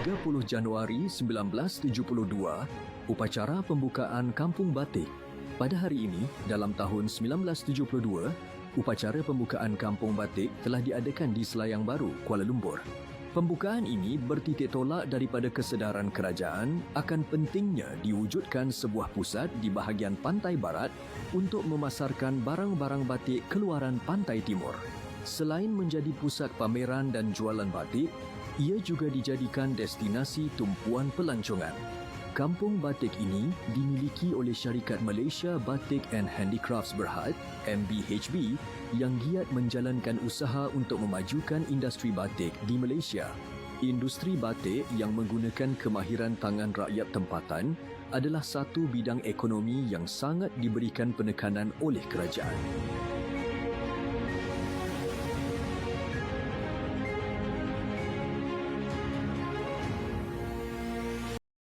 30 Januari 1972, upacara pembukaan Kampung Batik. Pada hari ini, dalam tahun 1972, upacara pembukaan Kampung Batik telah diadakan di Selayang Baru, Kuala Lumpur. Pembukaan ini bertitik tolak daripada kesedaran kerajaan akan pentingnya diwujudkan sebuah pusat di bahagian pantai barat untuk memasarkan barang-barang batik keluaran pantai timur. Selain menjadi pusat pameran dan jualan batik, ia juga dijadikan destinasi tumpuan pelancongan. Kampung batik ini dimiliki oleh syarikat Malaysia Batik and Handicrafts Berhad (MBHB) yang giat menjalankan usaha untuk memajukan industri batik di Malaysia. Industri batik yang menggunakan kemahiran tangan rakyat tempatan adalah satu bidang ekonomi yang sangat diberikan penekanan oleh kerajaan.